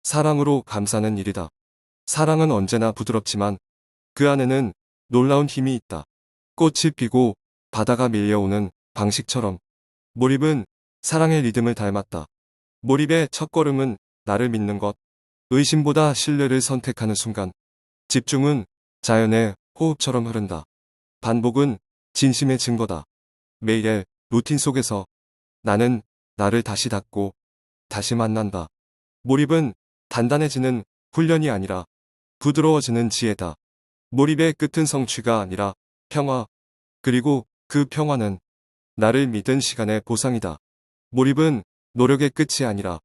사랑으로 감싸는 일이다. 사랑은 언제나 부드럽지만 그 안에는 놀라운 힘이 있다. 꽃이 피고 바다가 밀려오는 방식처럼 몰입은 사랑의 리듬을 닮았다. 몰입의 첫걸음은 나를 믿는 것, 의심보다 신뢰를 선택하는 순간, 집중은 자연의 호흡처럼 흐른다. 반복은 진심의 증거다. 매일의 루틴 속에서 나는 나를 다시 닫고 다시 만난다. 몰입은 단단해지는 훈련이 아니라 부드러워지는 지혜다. 몰입의 끝은 성취가 아니라 평화, 그리고 그 평화는 나를 믿은 시간의 보상이다. 몰입은 노력의 끝이 아니라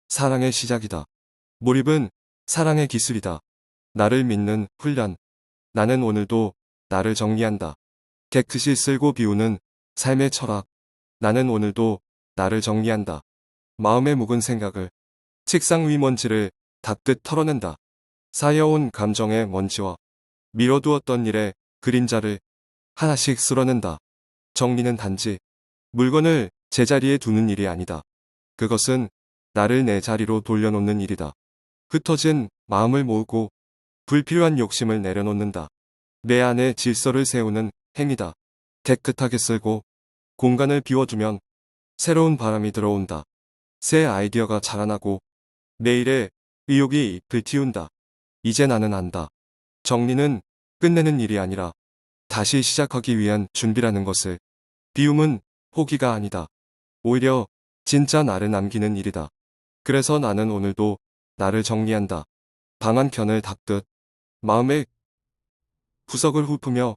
사랑의 시작이다. 몰입은 사랑의 기술이다. 나를 믿는 훈련. 나는 오늘도 나를 정리한다. 깨끗이 쓸고 비우는 삶의 철학. 나는 오늘도 나를 정리한다. 마음의 묵은 생각을, 책상 위 먼지를 닦듯 털어낸다. 쌓여온 감정의 먼지와 미뤄두었던 일의 그림자를 하나씩 쓸어낸다. 정리는 단지 물건을 제자리에 두는 일이 아니다. 그것은 나를 내 자리로 돌려놓는 일이다. 흩어진 마음을 모으고 불필요한 욕심을 내려놓는다. 내 안에 질서를 세우는 행위다. 깨끗하게 쓸고 공간을 비워두면 새로운 바람이 들어온다. 새 아이디어가 자라나고 내일의 의욕이 잎을 틔운다. 이제 나는 안다. 정리는 끝내는 일이 아니라 다시 시작하기 위한 준비라는 것을. 비움은 포기가 아니다. 오히려 진짜 나를 남기는 일이다. 그래서 나는 오늘도 나를 정리한다. 방 한 켠을 닦듯 마음의 구석을 훑으며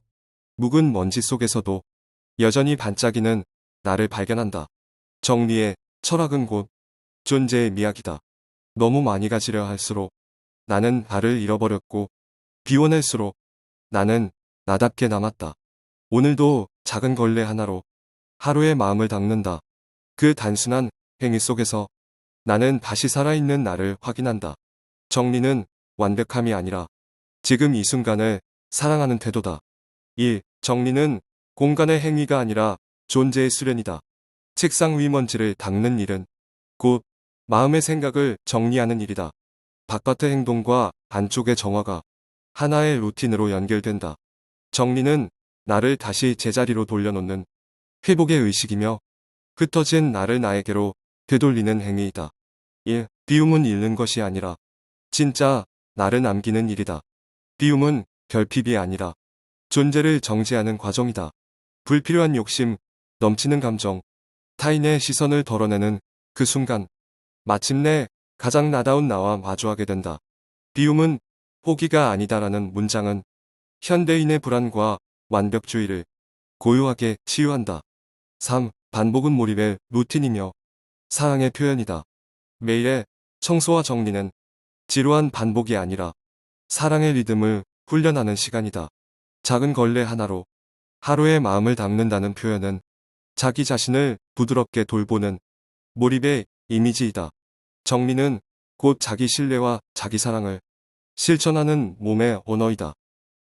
묵은 먼지 속에서도 여전히 반짝이는 나를 발견한다. 정리의 철학은 곧 존재의 미학이다. 너무 많이 가지려 할수록 나는 나를 잃어버렸고 비워낼수록 나는 나답게 남았다. 오늘도 작은 걸레 하나로 하루의 마음을 닦는다. 그 단순한 행위 속에서 나는 다시 살아있는 나를 확인한다. 정리는 완벽함이 아니라 지금 이 순간을 사랑하는 태도다. 1. 정리는 공간의 행위가 아니라 존재의 수련이다. 책상 위 먼지를 닦는 일은 곧 마음의 생각을 정리하는 일이다. 바깥의 행동과 안쪽의 정화가 하나의 루틴으로 연결된다. 정리는 나를 다시 제자리로 돌려놓는 회복의 의식이며 흩어진 나를 나에게로 되돌리는 행위이다. 1. 비움은 잃는 것이 아니라 진짜 나를 남기는 일이다. 비움은 결핍이 아니라 존재를 정지하는 과정이다. 불필요한 욕심, 넘치는 감정, 타인의 시선을 덜어내는 그 순간 마침내 가장 나다운 나와 마주하게 된다. 비움은 포기가 아니다라는 문장은 현대인의 불안과 완벽주의를 고요하게 치유한다. 3. 반복은 몰입의 루틴이며 사랑의 표현이다. 매일의 청소와 정리는 지루한 반복이 아니라 사랑의 리듬을 훈련하는 시간이다. 작은 걸레 하나로 하루의 마음을 닦는다는 표현은 자기 자신을 부드럽게 돌보는 몰입의 이미지이다. 정리는 곧 자기 신뢰와 자기 사랑을 실천하는 몸의 언어이다.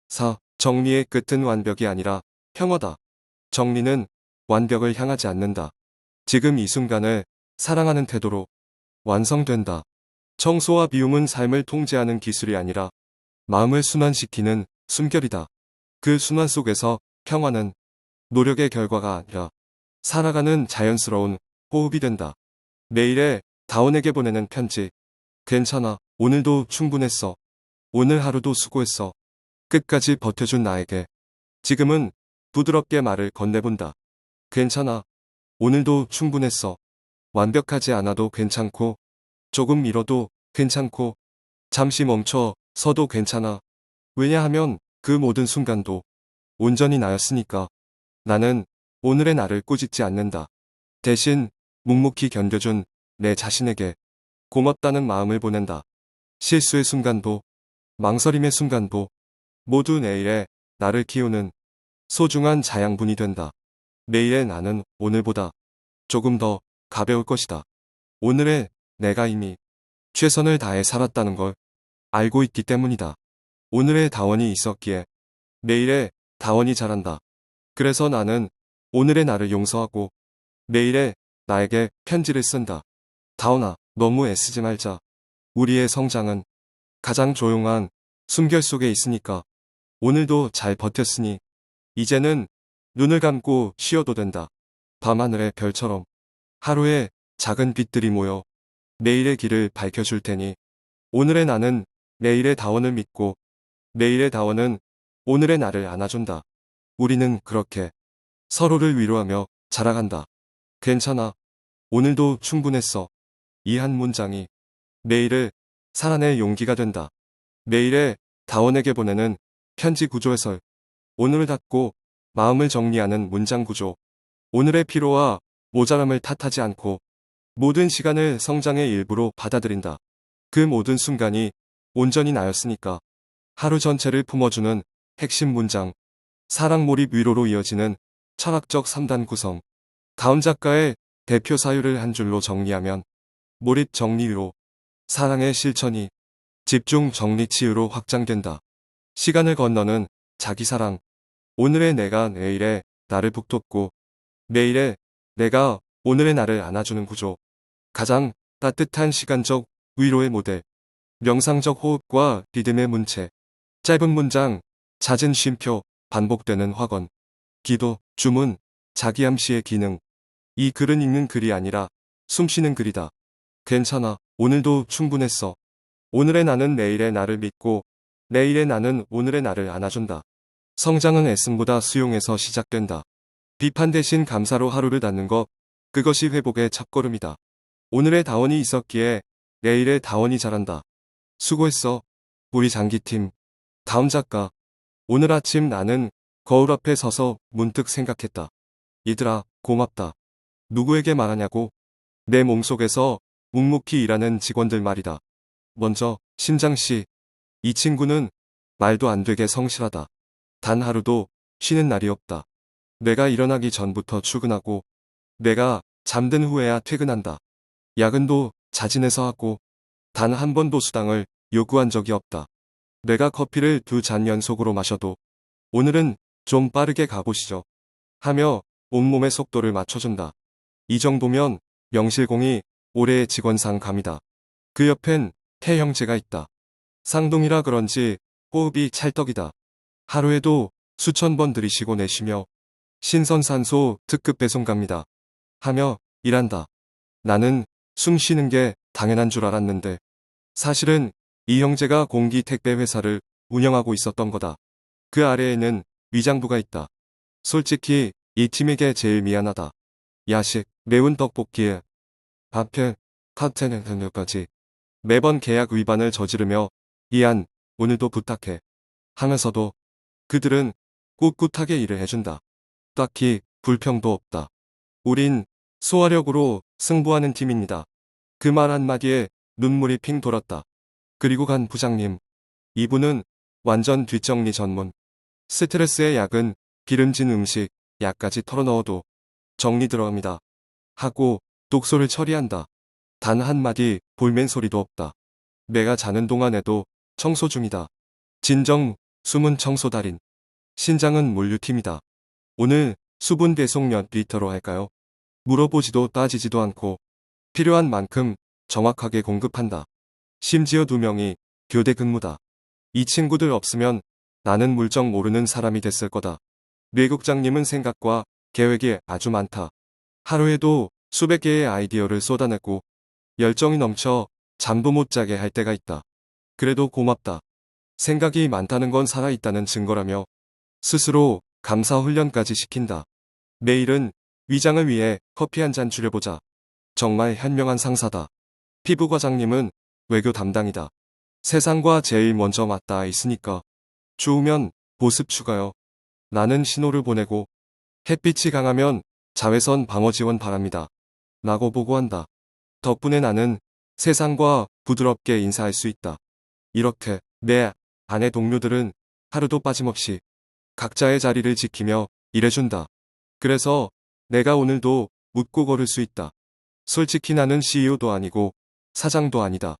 4. 정리의 끝은 완벽이 아니라 평화다. 정리는 완벽을 향하지 않는다. 지금 이 순간을 사랑하는 태도로 완성된다. 청소와 비움은 삶을 통제하는 기술이 아니라 마음을 순환시키는 숨결이다. 그 순환 속에서 평화는 노력의 결과가 아니라 살아가는 자연스러운 호흡이 된다. 내일의 다온에게 보내는 편지. 괜찮아. 오늘도 충분했어. 오늘 하루도 수고했어. 끝까지 버텨준 나에게. 지금은 부드럽게 말을 건네본다. 괜찮아. 오늘도 충분했어. 완벽하지 않아도 괜찮고, 조금 미뤄도 괜찮고, 잠시 멈춰 서도 괜찮아. 왜냐하면 그 모든 순간도 온전히 나였으니까. 나는 오늘의 나를 꾸짖지 않는다. 대신 묵묵히 견뎌준 내 자신에게 고맙다는 마음을 보낸다. 실수의 순간도, 망설임의 순간도 모두 내일의 나를 키우는 소중한 자양분이 된다. 내일의 나는 오늘보다 조금 더 가벼울 것이다. 오늘의 내가 이미 최선을 다해 살았다는 걸 알고 있기 때문이다. 오늘의 다원이 있었기에 내일의 다원이 자란다. 그래서 나는 오늘의 나를 용서하고 내일의 나에게 편지를 쓴다. 다원아, 너무 애쓰지 말자. 우리의 성장은 가장 조용한 숨결 속에 있으니까. 오늘도 잘 버텼으니 이제는 눈을 감고 쉬어도 된다. 밤하늘의 별처럼 하루에 작은 빛들이 모여 내일의 길을 밝혀줄 테니 오늘의 나는 내일의 다원을 믿고 내일의 다원은 오늘의 나를 안아준다. 우리는 그렇게 서로를 위로하며 자라간다. 괜찮아. 오늘도 충분했어. 이 한 문장이 내일을 살아낼 용기가 된다. 내일의 다원에게 보내는 편지 구조 해설. 오늘을 닫고 마음을 정리하는 문장 구조. 오늘의 피로와 모자람을 탓하지 않고 모든 시간을 성장의 일부로 받아들인다. 그 모든 순간이 온전히 나였으니까. 하루 전체를 품어주는 핵심 문장. 사랑 몰입 위로로 이어지는 철학적 3단 구성. 다음 작가의 대표 사유를 한 줄로 정리하면 몰입 정리 위로, 사랑의 실천이 집중 정리 치유로 확장된다. 시간을 건너는 자기사랑. 오늘의 내가 내일의 나를 북돋고 내일의 내가 오늘의 나를 안아주는 구조. 가장 따뜻한 시간적 위로의 모델. 명상적 호흡과 리듬의 문체. 짧은 문장, 잦은 쉼표, 반복되는 확언. 기도, 주문, 자기암시의 기능. 이 글은 읽는 글이 아니라 숨쉬는 글이다. 괜찮아. 오늘도 충분했어. 오늘의 나는 내일의 나를 믿고 내일의 나는 오늘의 나를 안아준다. 성장은 애씀보다 수용에서 시작된다. 비판 대신 감사로 하루를 닫는 것, 그것이 회복의 첫걸음이다. 오늘의 다원이 있었기에 내일의 다원이 자란다. 수고했어. 우리 장기팀. 다음 작가. 오늘 아침 나는 거울 앞에 서서 문득 생각했다. 얘들아, 고맙다. 누구에게 말하냐고? 내 몸속에서 묵묵히 일하는 직원들 말이다. 먼저, 심장씨. 이 친구는 말도 안 되게 성실하다. 단 하루도 쉬는 날이 없다. 내가 일어나기 전부터 출근하고, 내가 잠든 후에야 퇴근한다. 야근도 자진해서 하고, 단 한 번도 수당을 요구한 적이 없다. 내가 커피를 2잔 연속으로 마셔도, 오늘은 좀 빠르게 가보시죠. 하며 온몸의 속도를 맞춰준다. 이 정도면 명실공히 올해의 직원상 감이다. 그 옆엔 태 형제가 있다. 쌍둥이라 그런지 호흡이 찰떡이다. 하루에도 수천 번 들이쉬고 내쉬며 신선산소 특급 배송 갑니다. 하며 일한다. 나는 숨 쉬는 게 당연한 줄 알았는데 사실은 이 형제가 공기 택배 회사를 운영하고 있었던 거다. 그 아래에는 위장부가 있다. 솔직히 이 팀에게 제일 미안하다. 야식, 매운 떡볶이에 밥해, 칵테일 등까지 매번 계약 위반을 저지르며 이안, 오늘도 부탁해 하면서도 그들은 꿋꿋하게 일을 해준다. 딱히 불평도 없다. 우린 소화력으로 승부하는 팀입니다. 그 말 한마디에 눈물이 핑 돌았다. 그리고 간 부장님. 이분은 완전 뒷정리 전문. 스트레스의 약은 기름진 음식, 약까지 털어넣어도 정리 들어갑니다. 하고 독소를 처리한다. 단 한마디 볼멘 소리도 없다. 내가 자는 동안에도 청소 중이다. 진정 숨은 청소 달인. 신장은 물류팀이다. 오늘 수분 배송 몇 리터로 할까요? 물어보지도 따지지도 않고 필요한 만큼 정확하게 공급한다. 심지어 2명이 교대 근무다. 이 친구들 없으면 나는 물정 모르는 사람이 됐을 거다. 뇌국장님은 생각과 계획이 아주 많다. 하루에도 수백 개의 아이디어를 쏟아내고 열정이 넘쳐 잠도 못 자게 할 때가 있다. 그래도 고맙다. 생각이 많다는 건 살아있다는 증거라며 스스로 감사 훈련까지 시킨다. 내일은 위장을 위해 커피 한 잔 줄여보자. 정말 현명한 상사다. 피부과장님은 외교 담당이다. 세상과 제일 먼저 맞닿아 있으니까. 추우면 보습 추가요. 나는 신호를 보내고 햇빛이 강하면 자외선 방어 지원 바랍니다. 라고 보고한다. 덕분에 나는 세상과 부드럽게 인사할 수 있다. 이렇게 내 아내 동료들은 하루도 빠짐없이 각자의 자리를 지키며 일해준다. 그래서 내가 오늘도 웃고 걸을 수 있다. 솔직히 나는 CEO도 아니고 사장도 아니다.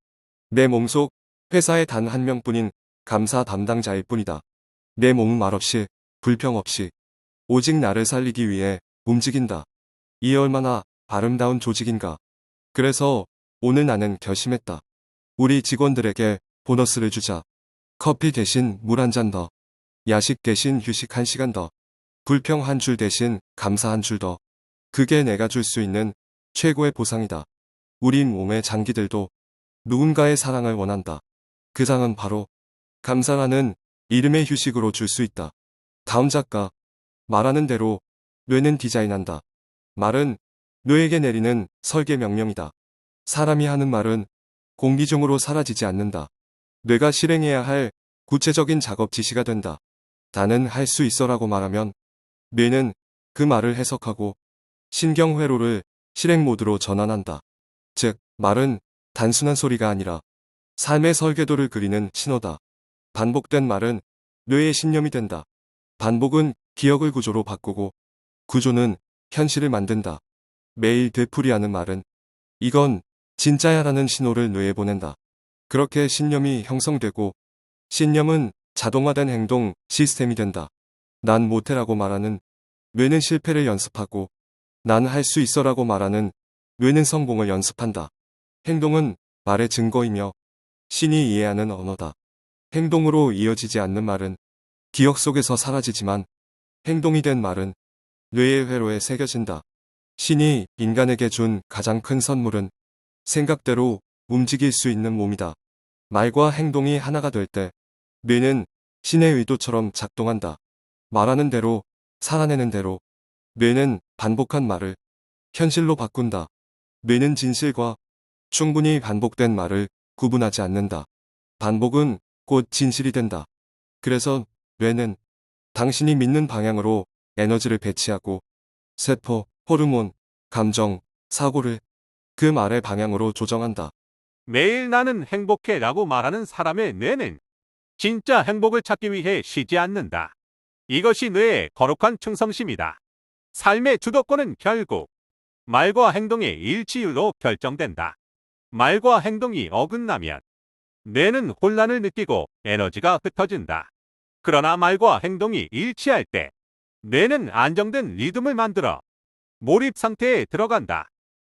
내 몸속 회사의 단 한 명뿐인 감사 담당자일 뿐이다. 내 몸은 말없이 불평 없이 오직 나를 살리기 위해 움직인다. 이 얼마나 아름다운 조직인가. 그래서 오늘 나는 결심했다. 우리 직원들에게 보너스를 주자. 커피 대신 물 한 잔 더. 야식 대신 휴식 1시간 더. 불평 한 줄 대신 감사 한 줄 더. 그게 내가 줄 수 있는 최고의 보상이다. 우리 몸의 장기들도 누군가의 사랑을 원한다. 그 상은 바로 감사라는 이름의 휴식으로 줄 수 있다. 다음 작가. 말하는 대로 뇌는 디자인한다. 말은 뇌에게 내리는 설계 명령이다. 사람이 하는 말은 공기중으로 사라지지 않는다. 뇌가 실행해야 할 구체적인 작업 지시가 된다. 나는 할 수 있어라고 말하면 뇌는 그 말을 해석하고 신경회로를 실행 모드로 전환한다. 즉, 말은 단순한 소리가 아니라 삶의 설계도를 그리는 신호다. 반복된 말은 뇌의 신념이 된다. 반복은 기억을 구조로 바꾸고 구조는 현실을 만든다. 매일 되풀이하는 말은 이건 진짜야라는 신호를 뇌에 보낸다. 그렇게 신념이 형성되고 신념은 자동화된 행동 시스템이 된다. 난 못해라고 말하는 뇌는 실패를 연습하고 난 할 수 있어라고 말하는 뇌는 성공을 연습한다. 행동은 말의 증거이며 신이 이해하는 언어다. 행동으로 이어지지 않는 말은 기억 속에서 사라지지만 행동이 된 말은 뇌의 회로에 새겨진다. 신이 인간에게 준 가장 큰 선물은 생각대로 움직일 수 있는 몸이다. 말과 행동이 하나가 될 때 뇌는 신의 의도처럼 작동한다. 말하는 대로, 살아내는 대로 뇌는 반복한 말을 현실로 바꾼다. 뇌는 진실과 충분히 반복된 말을 구분하지 않는다. 반복은 곧 진실이 된다. 그래서 뇌는 당신이 믿는 방향으로 에너지를 배치하고 세포, 호르몬, 감정, 사고를 그 말의 방향으로 조정한다. 매일 나는 행복해 라고 말하는 사람의 뇌는 진짜 행복을 찾기 위해 쉬지 않는다. 이것이 뇌의 거룩한 충성심이다. 삶의 주도권은 결국 말과 행동의 일치율로 결정된다. 말과 행동이 어긋나면 뇌는 혼란을 느끼고 에너지가 흩어진다. 그러나 말과 행동이 일치할 때 뇌는 안정된 리듬을 만들어 몰입 상태에 들어간다.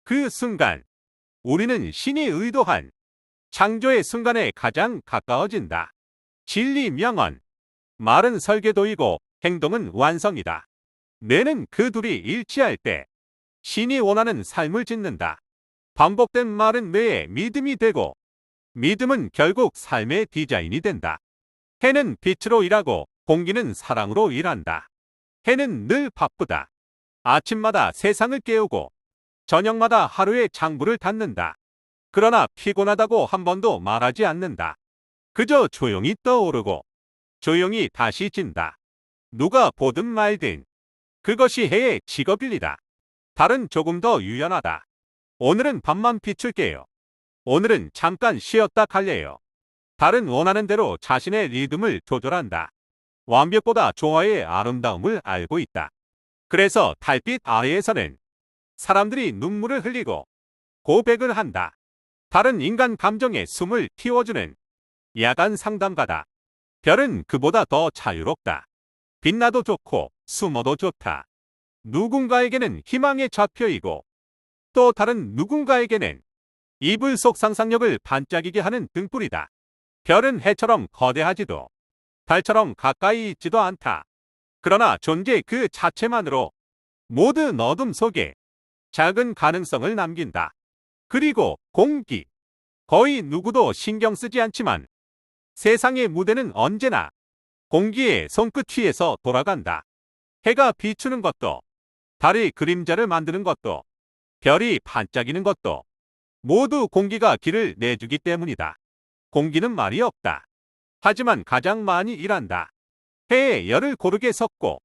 그 순간 우리는 신이 의도한 창조의 순간에 가장 가까워진다. 진리 명언. 말은 설계도이고 행동은 완성이다. 뇌는 그 둘이 일치할 때 신이 원하는 삶을 짓는다. 반복된 말은 뇌의 믿음이 되고 믿음은 결국 삶의 디자인이 된다. 해는 빛으로 일하고 공기는 사랑으로 일한다. 해는 늘 바쁘다. 아침마다 세상을 깨우고 저녁마다 하루의 장부를 닫는다. 그러나 피곤하다고 한 번도 말하지 않는다. 그저 조용히 떠오르고 조용히 다시 진다. 누가 보든 말든 그것이 해의 직업일이다. 달은 조금 더 유연하다. 오늘은 밤만 비출게요. 오늘은 잠깐 쉬었다 갈래요. 달은 원하는 대로 자신의 리듬을 조절한다. 완벽보다 조화의 아름다움을 알고 있다. 그래서 달빛 아래에서는 사람들이 눈물을 흘리고 고백을 한다. 달은 인간 감정에 숨을 틔워주는 야간 상담가다. 별은 그보다 더 자유롭다. 빛나도 좋고 숨어도 좋다. 누군가에게는 희망의 좌표이고 또 다른 누군가에게는 이불 속 상상력을 반짝이게 하는 등불이다. 별은 해처럼 거대하지도 달처럼 가까이 있지도 않다. 그러나 존재 그 자체만으로 모든 어둠 속에 작은 가능성을 남긴다. 그리고 공기. 거의 누구도 신경 쓰지 않지만 세상의 무대는 언제나 공기의 손끝 위에서 돌아간다. 해가 비추는 것도, 달이 그림자를 만드는 것도, 별이 반짝이는 것도 모두 공기가 길을 내주기 때문이다. 공기는 말이 없다. 하지만 가장 많이 일한다. 해의 열을 고르게 섞고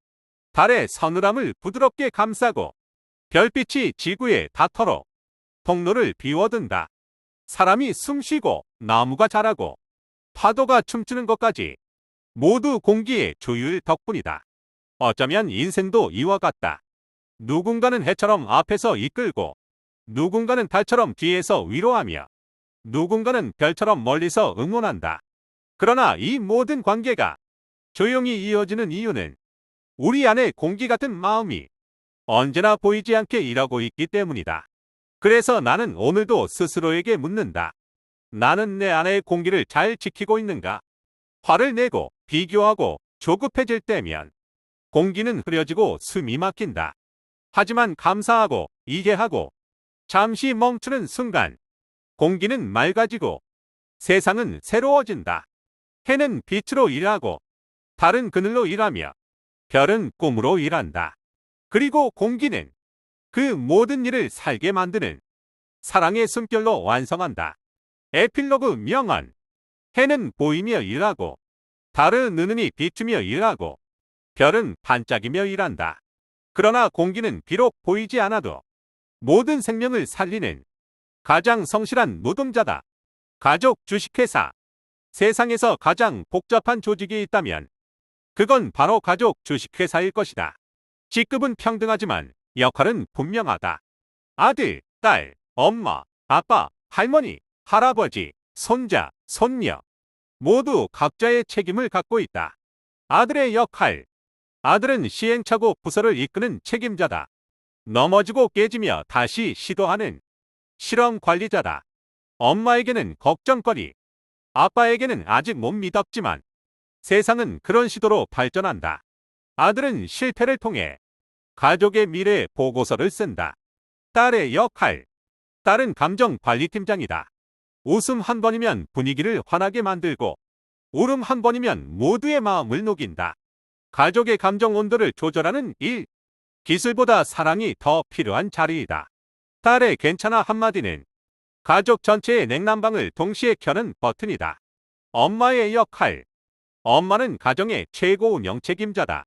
달의 서늘함을 부드럽게 감싸고 별빛이 지구에 닿도록 통로를 비워둔다. 사람이 숨쉬고 나무가 자라고 파도가 춤추는 것까지 모두 공기의 조율 덕분이다. 어쩌면 인생도 이와 같다. 누군가는 해처럼 앞에서 이끌고 누군가는 달처럼 뒤에서 위로하며 누군가는 별처럼 멀리서 응원한다. 그러나 이 모든 관계가 조용히 이어지는 이유는 우리 안에 공기 같은 마음이 언제나 보이지 않게 일하고 있기 때문이다. 그래서 나는 오늘도 스스로에게 묻는다. 나는 내 아내의 공기를 잘 지키고 있는가? 화를 내고 비교하고 조급해질 때면 공기는 흐려지고 숨이 막힌다. 하지만 감사하고 이해하고 잠시 멈추는 순간 공기는 맑아지고 세상은 새로워진다. 해는 빛으로 일하고 달은 그늘로 일하며 별은 꿈으로 일한다. 그리고 공기는 그 모든 일을 살게 만드는 사랑의 숨결로 완성한다. 에필로그 명언. 해는 보이며 일하고 달은 은은히 비추며 일하고 별은 반짝이며 일한다. 그러나 공기는 비록 보이지 않아도 모든 생명을 살리는 가장 성실한 노동자다. 가족 주식회사. 세상에서 가장 복잡한 조직이 있다면 그건 바로 가족 주식회사일 것이다. 직급은 평등하지만 역할은 분명하다. 아들, 딸, 엄마, 아빠, 할머니, 할아버지, 손자, 손녀 모두 각자의 책임을 갖고 있다. 아들의 역할. 아들은 시행착오 부서를 이끄는 책임자다. 넘어지고 깨지며 다시 시도하는 실험 관리자다. 엄마에게는 걱정거리. 아빠에게는 아직 못 믿었지만 세상은 그런 시도로 발전한다. 아들은 실패를 통해 가족의 미래 보고서를 쓴다. 딸의 역할. 딸은 감정 관리팀장이다. 웃음 한 번이면 분위기를 환하게 만들고 울음 한 번이면 모두의 마음을 녹인다. 가족의 감정 온도를 조절하는 일. 기술보다 사랑이 더 필요한 자리이다. 딸의 괜찮아 한마디는 가족 전체의 냉난방을 동시에 켜는 버튼이다. 엄마의 역할. 엄마는 가정의 최고 운영 책임자다.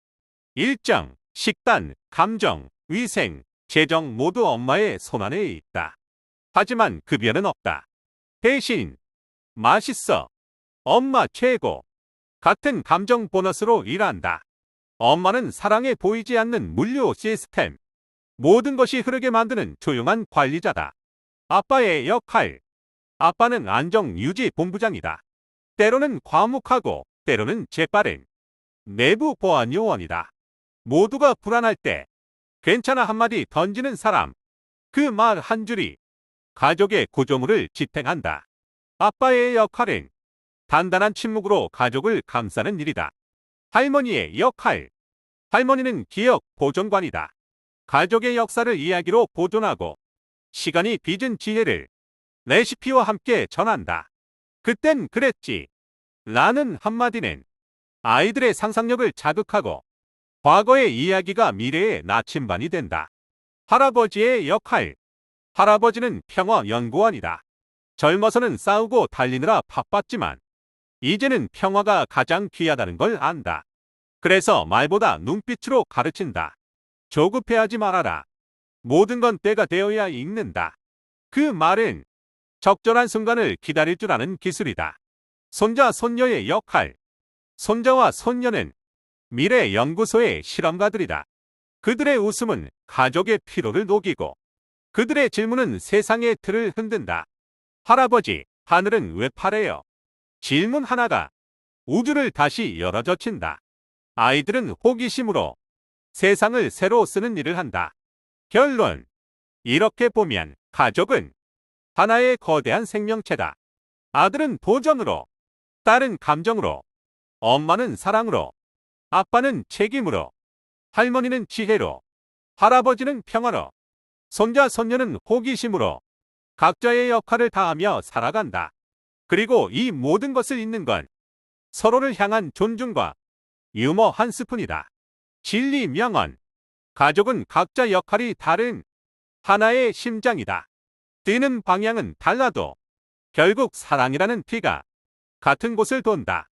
일정, 식단, 감정, 위생, 재정 모두 엄마의 손안에 있다. 하지만 급여는 없다. 대신 맛있어. 엄마 최고. 같은 감정 보너스로 일한다. 엄마는 사랑에 보이지 않는 물류 시스템. 모든 것이 흐르게 만드는 조용한 관리자다. 아빠의 역할. 아빠는 안정 유지 본부장이다. 때로는 과묵하고 때로는 재빠른 내부 보안 요원이다. 모두가 불안할 때 괜찮아 한마디 던지는 사람. 그 말 한 줄이 가족의 구조물을 지탱한다. 아빠의 역할은 단단한 침묵으로 가족을 감싸는 일이다. 할머니의 역할. 할머니는 기억 보존관이다. 가족의 역사를 이야기로 보존하고 시간이 빚은 지혜를 레시피와 함께 전한다. 그땐 그랬지. 라는 한마디는 아이들의 상상력을 자극하고 과거의 이야기가 미래의 나침반이 된다. 할아버지의 역할. 할아버지는 평화 연구원이다. 젊어서는 싸우고 달리느라 바빴지만 이제는 평화가 가장 귀하다는 걸 안다. 그래서 말보다 눈빛으로 가르친다. 조급해하지 말아라. 모든 건 때가 되어야 읽는다. 그 말은 적절한 순간을 기다릴 줄 아는 기술이다. 손자, 손녀의 역할. 손자와 손녀는 미래 연구소의 실험가들이다. 그들의 웃음은 가족의 피로를 녹이고 그들의 질문은 세상의 틀을 흔든다. 할아버지, 하늘은 왜 파래요? 질문 하나가 우주를 다시 열어젖힌다. 아이들은 호기심으로 세상을 새로 쓰는 일을 한다. 결론. 이렇게 보면 가족은 하나의 거대한 생명체다. 아들은 도전으로, 딸은 감정으로, 엄마는 사랑으로, 아빠는 책임으로, 할머니는 지혜로, 할아버지는 평화로, 손자, 손녀는 호기심으로 각자의 역할을 다하며 살아간다. 그리고 이 모든 것을 잇는 건 서로를 향한 존중과 유머 한 스푼이다. 진리 명언. 가족은 각자 역할이 다른 하나의 심장이다. 뛰는 방향은 달라도 결국 사랑이라는 피가 같은 곳을 돈다.